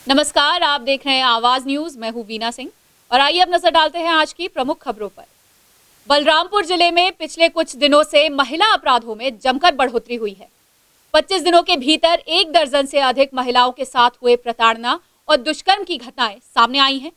नमस्कार, आप देख रहे हैं आवाज न्यूज। मैं हूं वीना सिंह और आइए अब नजर डालते हैं आज की प्रमुख खबरों पर। बलरामपुर जिले में पिछले कुछ दिनों से महिला अपराधों में जमकर बढ़ोतरी हुई है। 25 दिनों के भीतर 1 दर्जन से अधिक महिलाओं के साथ हुए प्रताड़ना और दुष्कर्म की घटनाएं सामने आई हैं।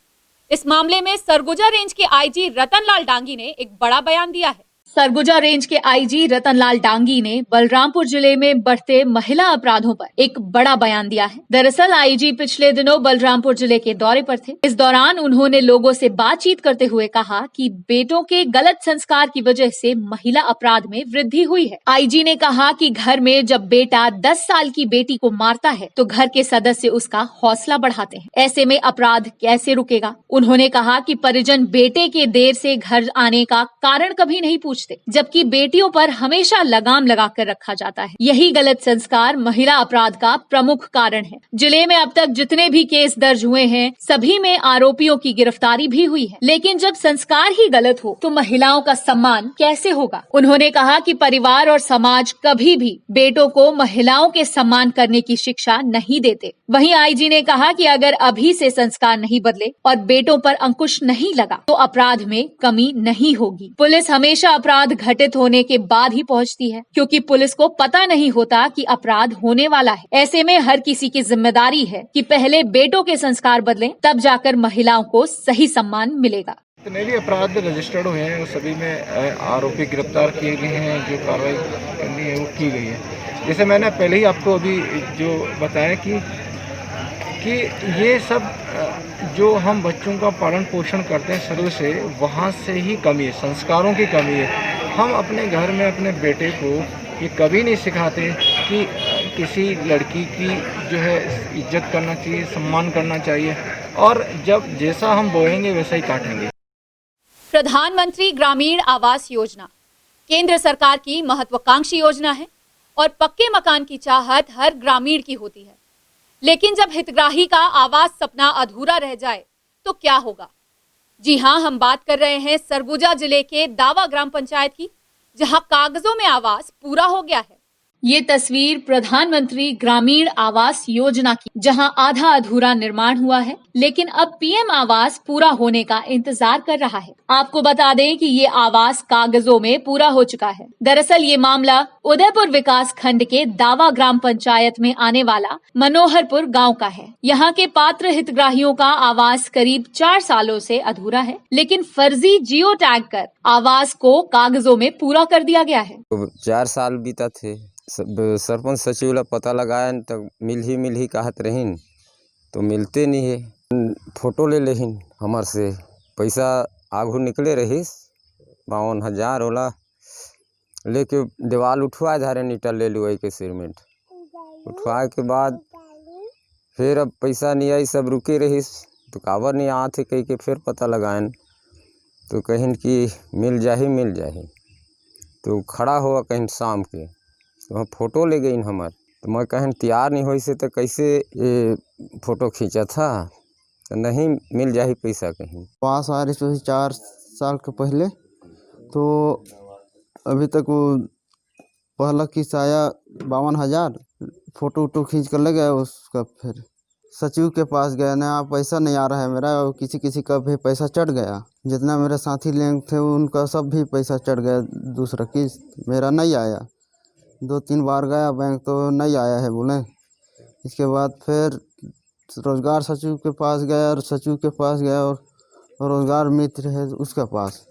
इस मामले में सरगुजा रेंज के आईजी रतनलाल डांगी ने एक बड़ा बयान दिया है। सरगुजा रेंज के आईजी रतनलाल डांगी ने बलरामपुर जिले में बढ़ते महिला अपराधों पर एक बड़ा बयान दिया है। दरअसल आईजी पिछले दिनों बलरामपुर जिले के दौरे पर थे। इस दौरान उन्होंने लोगों से बातचीत करते हुए कहा कि बेटों के गलत संस्कार की वजह से महिला अपराध में वृद्धि हुई है। आईजी ने कहा कि घर में जब बेटा 10 साल की बेटी को मारता है तो घर के सदस्य उसका हौसला बढ़ाते हैं। ऐसे में अपराध कैसे रुकेगा? उन्होंने कहा कि परिजन बेटे के देर से घर आने का कारण कभी नहीं पूछते, जबकि बेटियों पर हमेशा लगाम लगाकर रखा जाता है। यही गलत संस्कार महिला अपराध का प्रमुख कारण है। जिले में अब तक जितने भी केस दर्ज हुए हैं, सभी में आरोपियों की गिरफ्तारी भी हुई है। लेकिन जब संस्कार ही गलत हो तो महिलाओं का सम्मान कैसे होगा? उन्होंने कहा कि परिवार और समाज कभी भी बेटों को महिलाओं के सम्मान करने की शिक्षा नहीं देते। वहीं आईजी ने कहा कि अगर अभी से संस्कार नहीं बदले और बेटों पर अंकुश नहीं लगा तो अपराध में कमी नहीं होगी। पुलिस हमेशा अपराध घटित होने के बाद ही पहुंचती है, क्योंकि पुलिस को पता नहीं होता कि अपराध होने वाला है। ऐसे में हर किसी की जिम्मेदारी है कि पहले बेटों के संस्कार बदलें, तब जाकर महिलाओं को सही सम्मान मिलेगा। जितने भी अपराध रजिस्टर्ड हुए हैं उस सभी में आरोपी गिरफ्तार किए गए हैं। जो कार्रवाई करनी है वो की गई है। जैसे मैंने पहले ही आपको अभी जो बताया कि ये सब जो हम बच्चों का पालन पोषण करते हैं शुरू से, वहाँ से ही कमी है, संस्कारों की कमी है। हम अपने घर में अपने बेटे को ये कभी नहीं सिखाते कि किसी लड़की की जो है इज्जत करना चाहिए, सम्मान करना चाहिए, और जब जैसा हम बोएंगे वैसा ही काटेंगे। प्रधानमंत्री ग्रामीण आवास योजना केंद्र सरकार की महत्वाकांक्षी योजना है और पक्के मकान की चाहत हर ग्रामीण की होती है। लेकिन जब हितग्राही का आवास सपना अधूरा रह जाए तो क्या होगा? जी हां, हम बात कर रहे हैं सरगुजा जिले के दावा ग्राम पंचायत की, जहां कागजों में आवास पूरा हो गया है। ये तस्वीर प्रधानमंत्री ग्रामीण आवास योजना की, जहां आधा अधूरा निर्माण हुआ है, लेकिन अब पीएम आवास पूरा होने का इंतजार कर रहा है। आपको बता दें कि ये आवास कागजों में पूरा हो चुका है। दरअसल ये मामला उदयपुर विकास खंड के दावा ग्राम पंचायत में आने वाला मनोहरपुर गांव का है। यहाँ के पात्र हितग्राहियों का आवास करीब 4 सालों से अधूरा है, लेकिन फर्जी जियो टैग कर आवास को कागजों में पूरा कर दिया गया है। 4 साल बीता थे, सरपंच सचिव ला पता लगाया तब मिल ही कहत रहीन, तो मिलते नहीं है। फोटो ले लेहिन हमार से, पैसा आगू निकले रहीस 52,000 होला, लेके दीवार उठवा धारे नीटा ले लुआई के सीमेंट उठवा के बाद फिर अब पैसा नहीं आई, सब रुके रहीस, तो काबर नहीं आते कह के फिर पता लगाएन तो कहीं कि मिल जाही, तो खड़ा हुआ कहीं शाम के, तो फोटो ले गई हमार, तो मैं कहीं तैयार नहीं हुई से तो कैसे ये फोटो खींचा था, तो नहीं मिल जाही पैसा कहीं। पास आ रही 4 साल के पहले, तो अभी तक वो पहला किस्त आया 52,000, फोटो वोटो खींच कर ले गया। उसका फिर सचिव के पास गया, ना पैसा नहीं आ रहा है मेरा, और किसी का भी पैसा चढ़ गया। जितना मेरे साथी लोग थे उनका सब भी पैसा चढ़ गया। दूसरा किस्त मेरा नहीं आया, 2-3 बार गया बैंक तो नहीं आया है बोले। इसके बाद फिर रोजगार सचिव के पास गया, और सचिव के पास गया और रोजगार मित्र है उसके पास,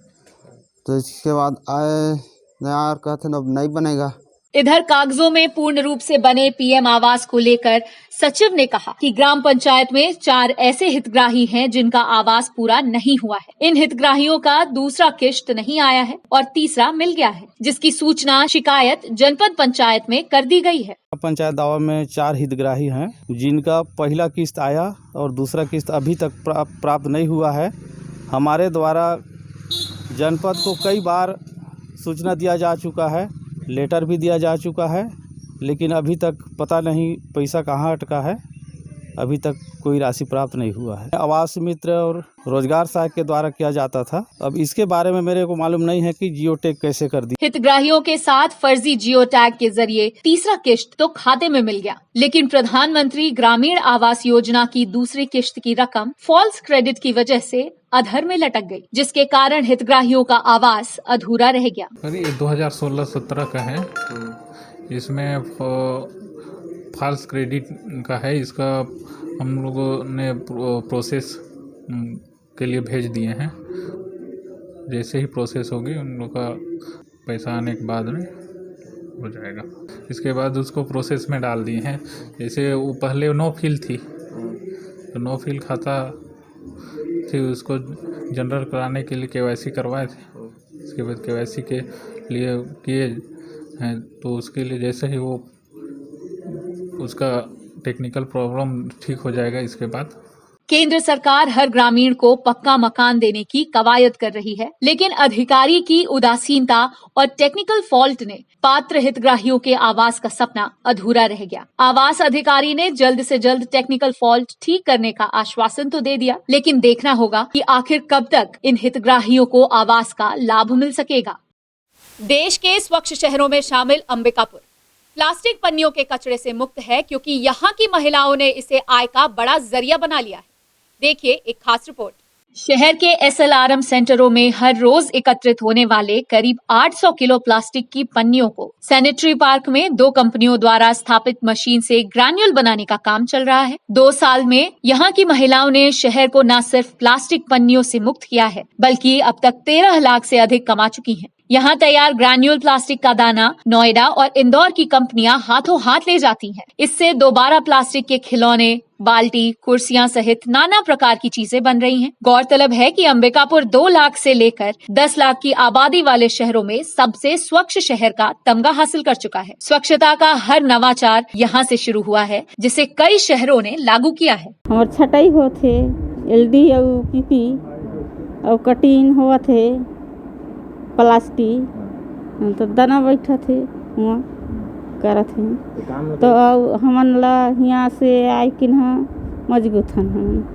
तो इसके बाद आए नया कहते अब नहीं बनेगा। इधर कागजों में पूर्ण रूप से बने पीएम आवास को लेकर सचिव ने कहा कि ग्राम पंचायत में 4 ऐसे हितग्राही हैं जिनका आवास पूरा नहीं हुआ है। इन हितग्राहियों का दूसरा किश्त नहीं आया है और तीसरा मिल गया है, जिसकी सूचना शिकायत जनपद पंचायत में कर दी गई है। पंचायत दावा में 4 हितग्राही हैं जिनका पहला किस्त आया और दूसरा किस्त अभी तक प्राप्त नहीं हुआ है। हमारे द्वारा जनपद को कई बार सूचना दिया जा चुका है, लेटर भी दिया जा चुका है, लेकिन अभी तक पता नहीं पैसा कहाँ अटका है। अभी तक कोई राशि प्राप्त नहीं हुआ है। आवास मित्र और रोजगार सहायक के द्वारा किया जाता था। अब इसके बारे में मेरे को मालूम नहीं है कि जियो टैग कैसे कर दी। हितग्राहियों के साथ फर्जी जियो टैग के जरिए तीसरा किश्त तो खाते में मिल गया, लेकिन प्रधानमंत्री ग्रामीण आवास योजना की दूसरी किश्त की रकम फॉल्स क्रेडिट की वजह से अधर में लटक गई, जिसके कारण हितग्राहियों का आवास अधूरा रह गया। अरे 2016-17 का है, इसमें फॉल्स क्रेडिट का है। इसका हम लोगों ने प्रोसेस के लिए भेज दिए हैं। जैसे ही प्रोसेस होगी उन लोग का पैसा आने के बाद में हो जाएगा। इसके बाद उसको प्रोसेस में डाल दिए हैं। जैसे वो पहले नो फिल थी, तो नो फिल खाता थी, उसको जनरल कराने के लिए KYC करवाए थे। इसके बाद KYC के लिए किए हैं, तो उसके लिए जैसे ही वो उसका टेक्निकल प्रॉब्लम ठीक हो जाएगा, इसके बाद केंद्र सरकार हर ग्रामीण को पक्का मकान देने की कवायद कर रही है, लेकिन अधिकारी की उदासीनता और टेक्निकल फॉल्ट ने पात्र हितग्राहियों के आवास का सपना अधूरा रह गया। आवास अधिकारी ने जल्द से जल्द टेक्निकल फॉल्ट ठीक करने का आश्वासन तो दे दिया, लेकिन देखना होगा कि आखिर कब तक इन हितग्राहियों को आवास का लाभ मिल सकेगा। देश के स्वच्छ शहरों में शामिल अंबिकापुर प्लास्टिक पन्नियों के कचरे से मुक्त है, क्योंकि यहाँ की महिलाओं ने इसे आय का बड़ा जरिया बना लिया है। देखिए एक खास रिपोर्ट। शहर के SLRM सेंटरों में हर रोज एकत्रित होने वाले करीब 800 किलो प्लास्टिक की पन्नियों को सैनिटरी पार्क में 2 कंपनियों द्वारा स्थापित मशीन से ग्रैन्युल बनाने का काम चल रहा है। 2 साल में यहाँ की महिलाओं ने शहर को न सिर्फ प्लास्टिक पन्नियों से मुक्त किया है, बल्कि अब तक 13 लाख से अधिक कमा चुकी हैं। यहाँ तैयार ग्रैन्युल प्लास्टिक का दाना नोएडा और इंदौर की कंपनियां हाथों हाथ ले जाती हैं। इससे दोबारा प्लास्टिक के खिलौने, बाल्टी, कुर्सियां सहित नाना प्रकार की चीजें बन रही हैं। गौरतलब है कि अंबिकापुर 2 लाख से लेकर 10 लाख की आबादी वाले शहरों में सबसे स्वच्छ शहर का तमगा हासिल कर चुका है। स्वच्छता का हर नवाचार यहाँ से शुरू हुआ है, जिसे कई शहरों ने लागू किया है। और छटाई होते LD और PP और कटिंग हुआ थे प्लास्टिक, तो दाना बैठा थे वहाँ करत हैं। तो हमन ला यहाँ से आए कि मजबूत हम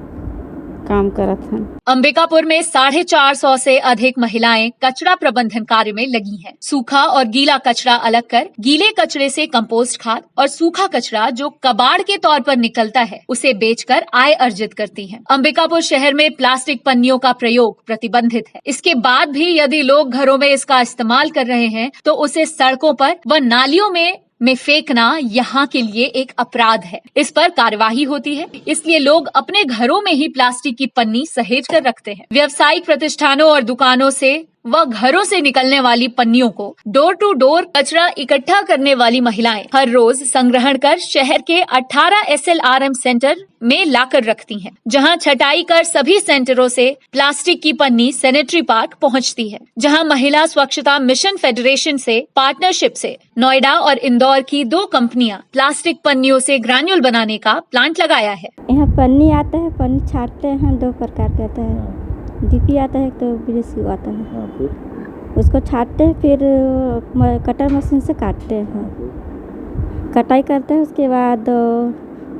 काम करत हैं। अंबिकापुर में 450 से अधिक महिलाएं कचरा प्रबंधन कार्य में लगी हैं। सूखा और गीला कचरा अलग कर गीले कचरे से कंपोस्ट खाद और सूखा कचरा जो कबाड़ के तौर पर निकलता है उसे बेचकर आय अर्जित करती हैं। अंबिकापुर शहर में प्लास्टिक पन्नियों का प्रयोग प्रतिबंधित है। इसके बाद भी यदि लोग घरों में इसका इस्तेमाल कर रहे हैं तो उसे सड़कों पर व नालियों में फेंकना यहाँ के लिए एक अपराध है। इस पर कार्यवाही होती है, इसलिए लोग अपने घरों में ही प्लास्टिक की पन्नी सहेज कर रखते हैं। व्यावसायिक प्रतिष्ठानों और दुकानों से व घरों से निकलने वाली पन्नियों को डोर टू डोर कचरा इकट्ठा करने वाली महिलाएं हर रोज संग्रहण कर शहर के 18 SLRM सेंटर में लाकर रखती हैं, जहां छटाई कर सभी सेंटरों से प्लास्टिक की पन्नी सैनिटरी पार्क पहुंचती है, जहां महिला स्वच्छता मिशन फेडरेशन से पार्टनरशिप से नोएडा और इंदौर की 2 कंपनियां प्लास्टिक पन्नियों से ग्रैन्युल बनाने का प्लांट लगाया है। यहाँ पन्नी आता है, पन्नी छाटते हैं, 2 प्रकार का आता है। DP आता है तो BSU आता है। उसको छाटते हैं, फिर कटर मशीन से काटते हैं, कटाई करते हैं, उसके बाद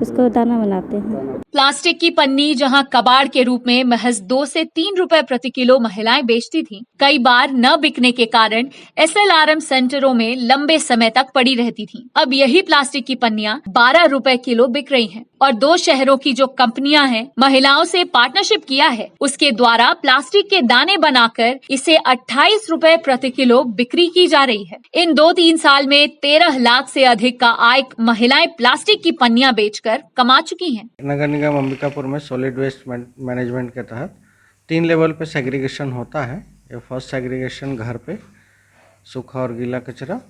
उसको दाना बनाते हैं। प्लास्टिक की पन्नी जहां कबाड़ के रूप में महज 2 से 3 रुपए प्रति किलो महिलाएं बेचती थीं, कई बार न बिकने के कारण SLRM सेंटरों में लंबे समय तक पड़ी रहती थीं। अब यही प्लास्टिक की पन्नियां 12 रुपए किलो बिक रही हैं और 2 शहरों की जो कंपनियां हैं महिलाओं से पार्टनरशिप किया है, उसके द्वारा प्लास्टिक के दाने बनाकर इसे 28 रुपए प्रति किलो बिक्री की जा रही है। इन 2-3 साल में 13 लाख से अधिक का आय महिलाएं प्लास्टिक की पन्नियां बेचकर कमा चुकी हैं। नगर निगम अंबिकापुर में सॉलिड वेस्ट मैनेजमेंट के तहत 3 लेवल पे सेग्रीगेशन होता है। ये फर्स्ट सेग्रीगेशन घर पे सूखा और गीला कचरा,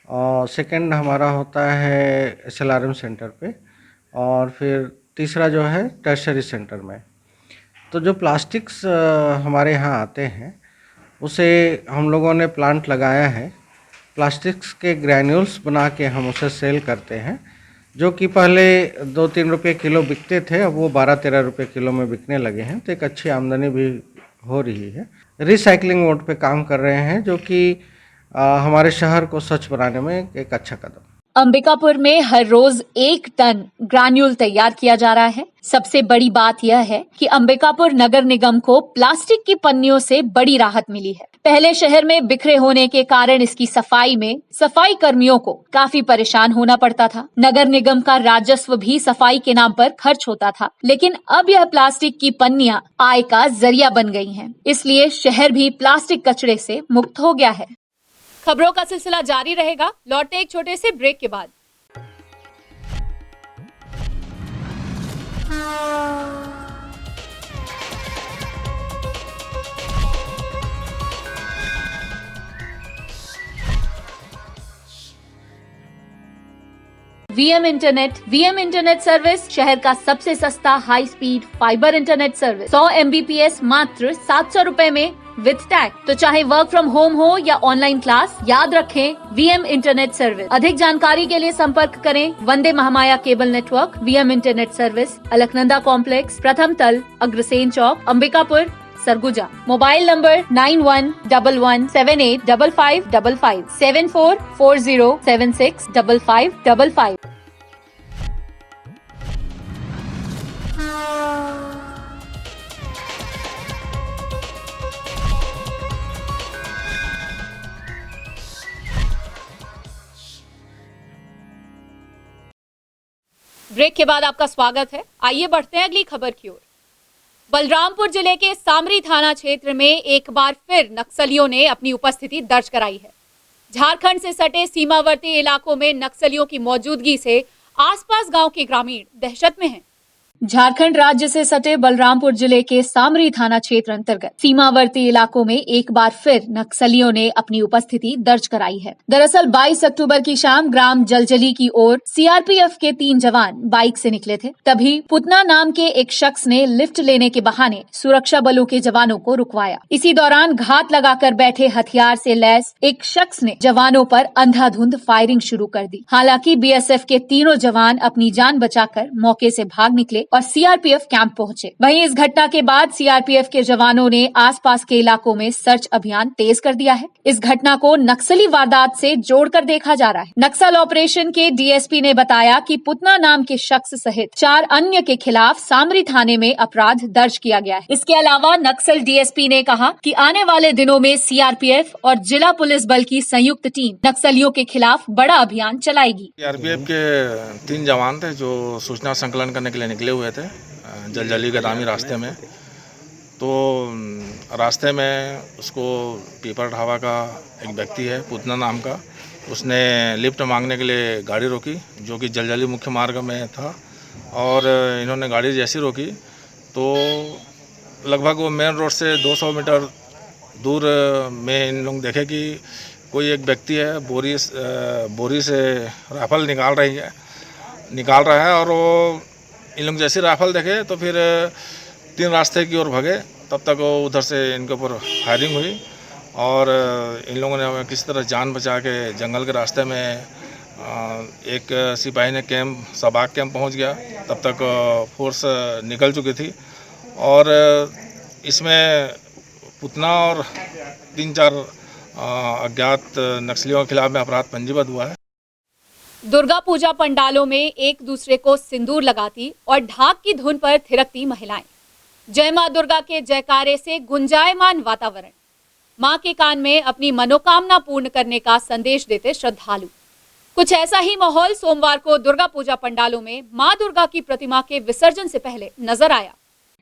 और सेकंड हमारा होता है SLRM सेंटर पे, और फिर तीसरा जो है टर्शरी सेंटर में। तो जो प्लास्टिक्स हमारे यहाँ आते हैं उसे हम लोगों ने प्लांट लगाया है। प्लास्टिक्स के ग्रैन्यूल्स बना के हम उसे सेल करते हैं, जो कि पहले 2-3 रुपये किलो बिकते थे, अब वो 12-13 रुपये किलो में बिकने लगे हैं। तो एक अच्छी आमदनी भी हो रही है। रिसाइकलिंग मोड पे काम कर रहे हैं, जो कि हमारे शहर को स्वच्छ बनाने में एक अच्छा कदम। अंबिकापुर में हर रोज 1 टन ग्रैन्यूल तैयार किया जा रहा है। सबसे बड़ी बात यह है कि अंबिकापुर नगर निगम को प्लास्टिक की पन्नियों से बड़ी राहत मिली है। पहले शहर में बिखरे होने के कारण इसकी सफाई में सफाई कर्मियों को काफी परेशान होना पड़ता था। नगर निगम का राजस्व भी सफाई के नाम पर खर्च होता था, लेकिन अब यह प्लास्टिक की पन्नियां आय का जरिया बन गई हैं। इसलिए शहर भी प्लास्टिक कचरे से मुक्त हो गया है। खबरों का सिलसिला जारी रहेगा। लौटते एक छोटे से ब्रेक के बाद। वीएम इंटरनेट सर्विस शहर का सबसे सस्ता high speed fibre internet service. 100 MBPS मात्र 700 रुपए में विद टैग। तो चाहे वर्क फ्रॉम होम हो या ऑनलाइन क्लास, याद रखें वीएम इंटरनेट सर्विस। अधिक जानकारी के लिए संपर्क करें Vande Mahamaya cable network. VM internet service, Alaknanda complex, प्रथम तल, Agrasen Chowk, Ambikapur, Surguja. Mobile number 9111785555 7440765555। Break के बाद आपका स्वागत है। आइए बढ़ते हैं अगली खबर की ओर। बलरामपुर जिले के सामरी थाना क्षेत्र में एक बार फिर नक्सलियों ने अपनी उपस्थिति दर्ज कराई है। झारखंड से सटे सीमावर्ती इलाकों में नक्सलियों की मौजूदगी से आसपास गांव के ग्रामीण दहशत में हैं। झारखंड राज्य से सटे बलरामपुर जिले के सामरी थाना क्षेत्र अंतर्गत सीमावर्ती इलाकों में एक बार फिर नक्सलियों ने अपनी उपस्थिति दर्ज कराई है। दरअसल 22 अक्टूबर की शाम ग्राम जलजली की ओर सीआरपीएफ के 3 जवान बाइक से निकले थे। तभी पुतना नाम के एक शख्स ने लिफ्ट लेने के बहाने सुरक्षा बलों के जवानों को रुकवाया। इसी दौरान घात लगाकर बैठे हथियार से लैस एक शख्स ने जवानों पर अंधाधुंध फायरिंग शुरू कर दी। हालांकि बीएसएफ के तीनों जवान अपनी जान बचाकर मौके से भाग निकले और सीआरपीएफ कैंप पहुंचे। वहीं इस घटना के बाद सीआरपीएफ के जवानों ने आसपास के इलाकों में सर्च अभियान तेज कर दिया है। इस घटना को नक्सली वारदात से जोड़कर देखा जा रहा है। नक्सल ऑपरेशन के डीएसपी ने बताया कि पुतना नाम के शख्स सहित 4 अन्य के खिलाफ सामरी थाने में अपराध दर्ज किया गया है। इसके अलावा नक्सल डीएसपी ने कहा कि आने वाले दिनों में सीआरपीएफ और जिला पुलिस बल की संयुक्त टीम नक्सलियों के खिलाफ बड़ा अभियान चलाएगी। सीआरपीएफ के 3 जवान थे जो सूचना संकलन करने के लिए निकले हुए थे जलजली गदामी रास्ते में। तो रास्ते में उसको पीपर ढाबा का एक व्यक्ति है पुतना नाम का, उसने लिफ्ट मांगने के लिए गाड़ी रोकी जो कि जलजली मुख्य मार्ग में था। और इन्होंने गाड़ी जैसी रोकी तो लगभग वो मेन रोड से 200 मीटर दूर में इन लोग देखे कि कोई एक व्यक्ति है बोरी से राइफल निकाल रहा है। और वो इन लोग जैसे राइफल देखे तो फिर 3 रास्ते की ओर भगे। तब तक वो उधर से इनके ऊपर फायरिंग हुई और इन लोगों ने किसी तरह जान बचा के जंगल के रास्ते में एक सिपाही ने सबाक कैंप पहुंच गया। तब तक फोर्स निकल चुकी थी और इसमें पुतना और 3-4 अज्ञात नक्सलियों के खिलाफ में अपराध पंजीबद्ध हुआ है। दुर्गा पूजा पंडालों में एक दूसरे को सिंदूर लगाती और ढाक की धुन पर थिरकती महिलाएं। जय मां दुर्गा के जयकारे से गुंजायमान वातावरण। मां के कान में अपनी मनोकामना पूर्ण करने का संदेश देते श्रद्धालु। कुछ ऐसा ही माहौल सोमवार को दुर्गा पूजा पंडालों में मां दुर्गा की प्रतिमा के विसर्जन से पहले नजर आया।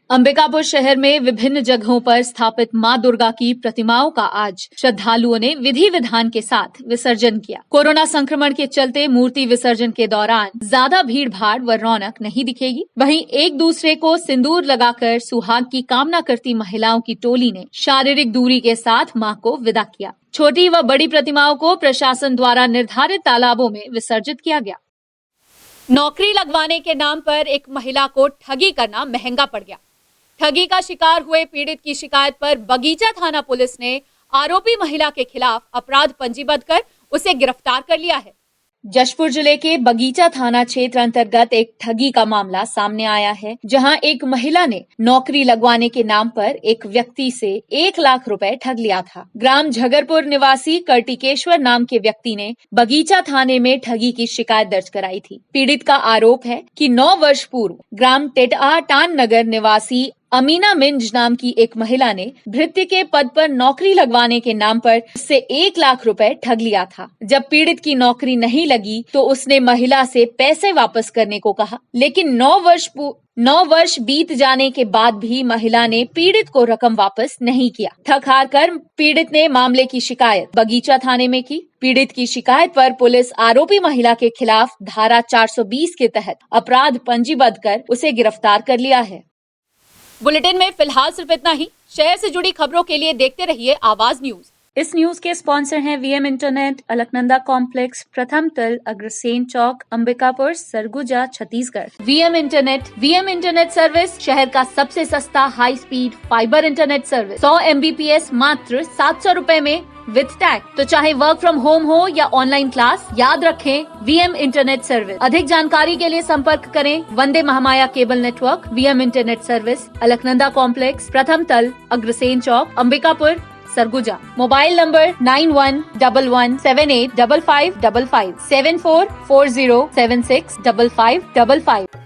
अंबिकापुर शहर में विभिन्न जगहों पर स्थापित मां दुर्गा की प्रतिमाओं का आज श्रद्धालुओं ने विधि विधान के साथ विसर्जन किया। कोरोना संक्रमण के चलते मूर्ति विसर्जन के दौरान ज्यादा भीड़ भाड़ व रौनक नहीं दिखेगी। वहीं एक दूसरे को सिंदूर लगाकर सुहाग की कामना करती महिलाओं की टोली ने शारीरिक दूरी के साथ मां को विदा किया। छोटी व बड़ी प्रतिमाओं को प्रशासन द्वारा निर्धारित तालाबों में विसर्जित किया गया। नौकरी लगवाने के नाम पर एक महिला को ठगी करना महंगा पड़ गया। ठगी का शिकार हुए पीड़ित की शिकायत पर बगीचा थाना पुलिस ने आरोपी महिला के खिलाफ अपराध पंजीबद्ध कर उसे गिरफ्तार कर लिया है। जशपुर जिले के बगीचा थाना क्षेत्र अंतर्गत एक ठगी का मामला सामने आया है, जहां एक महिला ने नौकरी लगवाने के नाम पर एक व्यक्ति से 1 लाख रुपए ठग लिया था। ग्राम झगरपुर निवासी कर्टिकेश्वर नाम के व्यक्ति ने बगीचा थाने में ठगी की शिकायत दर्ज कराई थी। पीड़ित का आरोप है कि 9 वर्ष पूर्व ग्राम टेटआ टान नगर निवासी अमीना मिंज नाम की एक महिला ने भृत्य के पद पर नौकरी लगवाने के नाम पर उससे 1 लाख रुपए ठग लिया था। जब पीड़ित की नौकरी नहीं लगी तो उसने महिला से पैसे वापस करने को कहा, लेकिन 9 वर्ष बीत जाने के बाद भी महिला ने पीड़ित को रकम वापस नहीं किया। थक हार कर पीड़ित ने मामले की शिकायत बगीचा थाने में की। पीड़ित की शिकायत पर पुलिस आरोपी महिला के खिलाफ धारा 420 के तहत अपराध पंजीबद्ध कर उसे गिरफ्तार कर लिया है। बुलेटिन में फिलहाल सिर्फ इतना ही। शहर से जुड़ी खबरों के लिए देखते रहिए आवाज न्यूज। इस न्यूज के स्पॉन्सर हैं वीएम इंटरनेट, अलकनंदा कॉम्प्लेक्स, प्रथम तल, Agrasen Chowk, Ambikapur, Surguja, Chhattisgarh. VM internet service शहर का सबसे सस्ता high speed fibre internet service. 100 MBPS मात्र 700 रुपए में विद टैग। तो चाहे वर्क फ्रॉम होम हो या ऑनलाइन क्लास, याद रखें वीएम इंटरनेट सर्विस। अधिक जानकारी के लिए संपर्क करें Vande Mahamaya cable network, VM internet service, Alaknanda complex, प्रथम तल, अग्रसेन चौक, अंबिकापुर, सरगुजा। Mobile number 9111785555 7440765555।